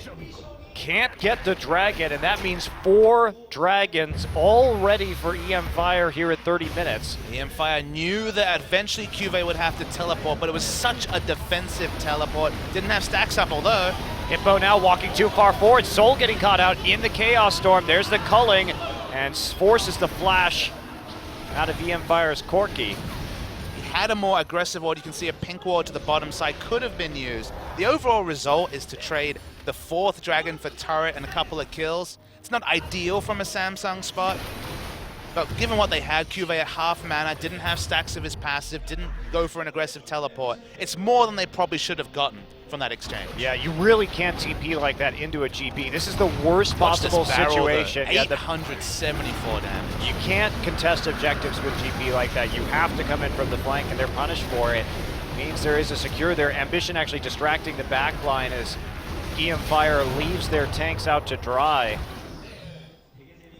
can't get the Dragon, and that means 4 Dragons all ready for e-mFire here at 30 minutes. e-mFire knew that eventually Cuvée would have to teleport, but it was such a defensive teleport. Didn't have stacks up, although. Hippo now walking too far forward. Soul getting caught out in the Chaos Storm. There's the culling, and forces the flash out of e-mFire's Corki. Had a more aggressive ward. You can see a pink ward to the bottom side could have been used. The overall result is to trade the 4th Dragon for turret and a couple of kills. It's not ideal from a Samsung spot, but given what they had, Cuvée at half mana, didn't have stacks of his passive, didn't go for an aggressive teleport. It's more than they probably should have gotten from that exchange. Yeah, you really can't TP like that into a GP. This is the worst possible situation. 874 damage. You can't contest objectives with GP like that. You have to come in from the flank, and they're punished for it. Means there is a secure there. Ambition actually distracting the back line as e-mFire leaves their tanks out to dry.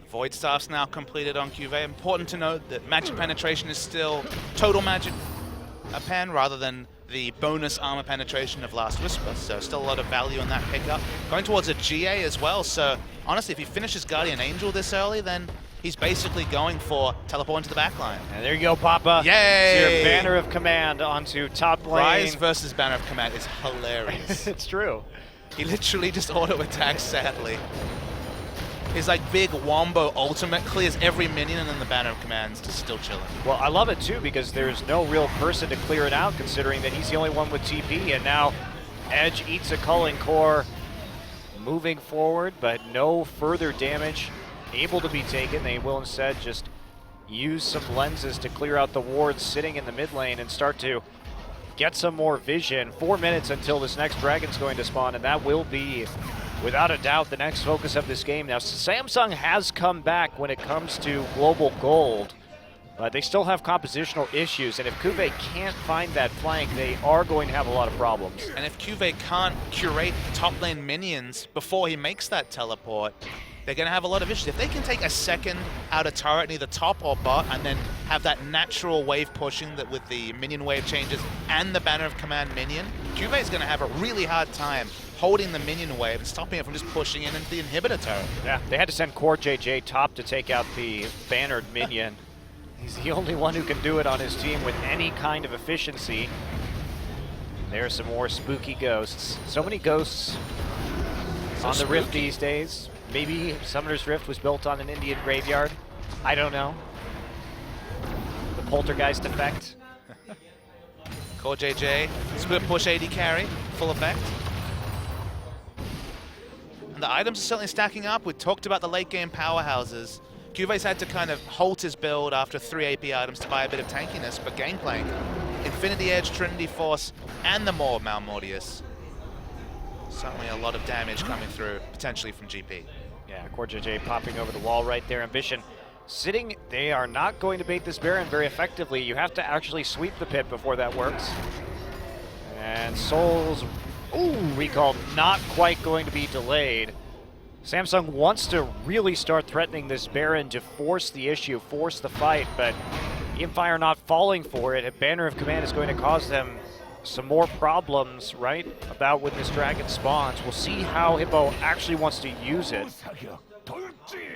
Void Staff's now completed on Cuvée. Important to note that magic penetration is still total magic pen rather than the bonus armor penetration of Last Whisper, so still a lot of value in that pickup. Going towards a GA as well, so honestly, if he finishes Guardian Angel this early, then he's basically going for teleport into the back line. And there you go, Papa. Yay! Your Banner of Command onto top lane. Rise versus Banner of Command is hilarious. It's true. He literally just auto-attacks, sadly. His like big wombo ultimate clears every minion, and then the Banner of Command's just still chilling. Well, I love it too, because there's no real person to clear it out, considering that he's the only one with TP, and now Edge eats a culling core, moving forward, but no further damage able to be taken. They will instead just use some lenses to clear out the wards sitting in the mid lane and start to get some more vision. 4 minutes until this next Dragon's going to spawn, and that will be, without a doubt, the next focus of this game. Now, Samsung has come back when it comes to global gold, but they still have compositional issues, and if Cuvée can't find that flank, they are going to have a lot of problems. And if Cuvée can't curate top lane minions before he makes that teleport, they're going to have a lot of issues. If they can take a second out of turret in either top or bot and then have that natural wave pushing that with the minion wave changes and the Banner of Command minion, Cuvée is going to have a really hard time holding the minion wave and stopping it from just pushing in into the inhibitor turret. Yeah, they had to send Core JJ top to take out the bannered minion. He's the only one who can do it on his team with any kind of efficiency. There's some more spooky ghosts. So many ghosts on the Rift these days. Maybe Summoner's Rift was built on an Indian graveyard. I don't know. The Poltergeist effect. Core JJ, split push AD carry, full effect. And the items are certainly stacking up. We talked about the late game powerhouses. Cuvé's had to kind of halt his build after 3 AP items to buy a bit of tankiness, but Gangplank, Infinity Edge, Trinity Force, and the Maw of Malmortius. Certainly a lot of damage coming through, potentially from GP. Yeah, Core JJ popping over the wall right there. Ambition sitting. They are not going to bait this Baron very effectively. You have to actually sweep the pit before that works. And Soul's recall not quite going to be delayed. Samsung wants to really start threatening this Baron to force the issue, force the fight, but e-mFire not falling for it. A Banner of Command is going to cause them some more problems, right, about when this Dragon spawns. We'll see how Hippo actually wants to use it.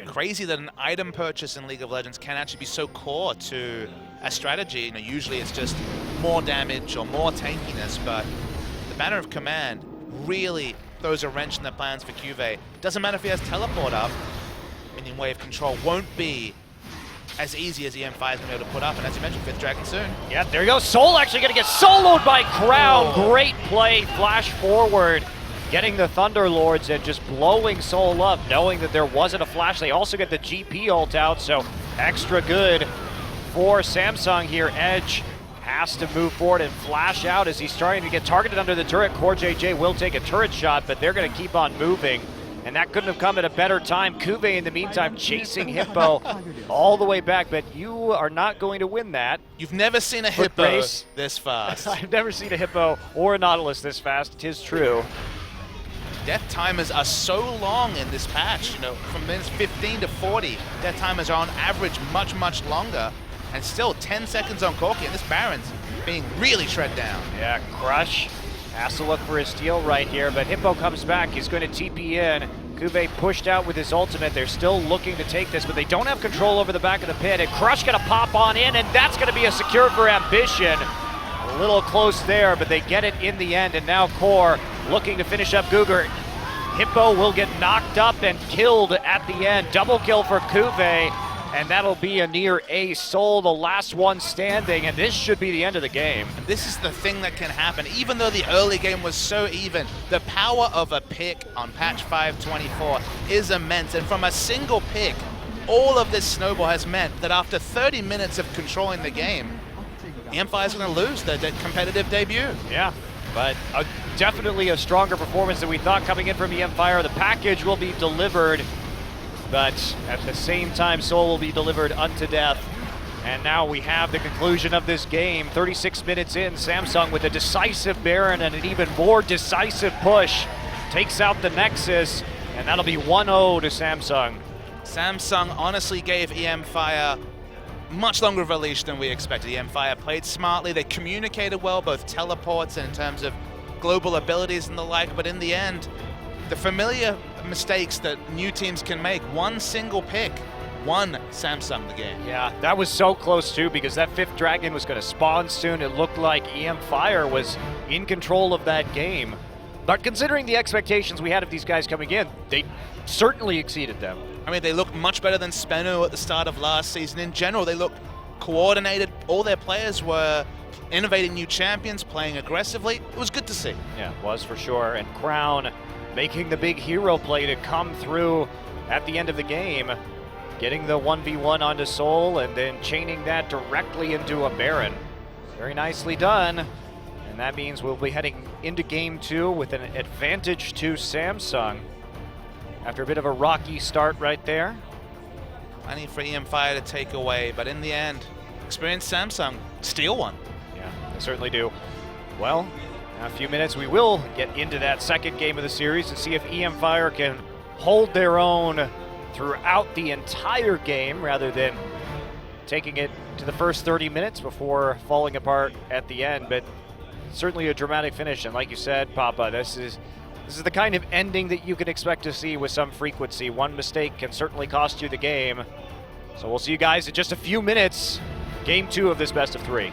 Crazy that an item purchase in League of Legends can actually be so core to a strategy. You know, usually it's just more damage or more tankiness, but the Banner of Command really throws a wrench in the plans for Cuvée. Doesn't matter if he has teleport up, minion wave control won't be as easy as e-mFire is going to be able to put up, and as you mentioned, 5th Dragon soon. Yeah, there you go. Soul actually going to get soloed by Crown. Oh. Great play, flash forward, getting the Thunderlords and just blowing Soul up, knowing that there wasn't a flash. They also get the GP ult out, so extra good for Samsung here. Edge has to move forward and flash out as he's trying to get targeted under the turret. CoreJJ will take a turret shot, but they're going to keep on moving. And that couldn't have come at a better time. Kuve, in the meantime, chasing Hippo all the way back, but you are not going to win that. You've never seen a Foot Hippo race. this fast. I've never seen a Hippo or a Nautilus this fast, 'tis true. Death timers are so long in this patch, you know, from minutes 15 to 40. Death timers are on average much, much longer, and still 10 seconds on Corki, and this Baron's being really shred down. Yeah, Crush has to look for his steal right here, but Hippo comes back. He's going to TP in. Kuve pushed out with his ultimate. They're still looking to take this, but they don't have control over the back of the pit, and Crush going to pop on in, and that's going to be a secure for Ambition. A little close there, but they get it in the end, and now Core looking to finish up Cougar. Hippo will get knocked up and killed at the end. Double kill for Kuve, and that'll be a near ace. Soul, the last one standing, and this should be the end of the game. And this is the thing that can happen. Even though the early game was so even, the power of a pick on patch 5.24 is immense, and from a single pick, all of this snowball has meant that after 30 minutes of controlling the game, eMFire's going to lose their competitive debut. Yeah, but definitely a stronger performance than we thought coming in from eMFire. The package will be delivered, but at the same time, Soul will be delivered unto death. And now we have the conclusion of this game. 36 minutes in, Samsung with a decisive Baron and an even more decisive push takes out the Nexus, and that'll be 1-0 to Samsung. Samsung honestly gave eMFire much longer of a leash than we expected. eMFire played smartly, they communicated well, both teleports and in terms of global abilities and the like, but in the end, the familiar mistakes that new teams can make, one single pick won Samsung the game. Yeah, that was so close too, because that fifth dragon was going to spawn soon. It looked like eMFire was in control of that game. But considering the expectations we had of these guys coming in, they certainly exceeded them. I mean, they looked much better than Speno at the start of last season. In general, they looked coordinated. All their players were innovating new champions, playing aggressively. It was good to see. Yeah, it was for sure. And Crown making the big hero play to come through at the end of the game, getting the 1v1 onto Soul and then chaining that directly into a Baron. Very nicely done. And that means we'll be heading into game 2 with an advantage to Samsung. After a bit of a rocky start right there. Plenty for eMFire to take away, but in the end, experienced Samsung steal one. Yeah, they certainly do. Well, in a few minutes we will get into that second game of the series and see if eMFire can hold their own throughout the entire game rather than taking it to the first 30 minutes before falling apart at the end. But certainly a dramatic finish, and like you said, Papa, this is the kind of ending that you can expect to see with some frequency. One mistake can certainly cost you the game. So we'll see you guys in just a few minutes. Game 2 of this best of 3.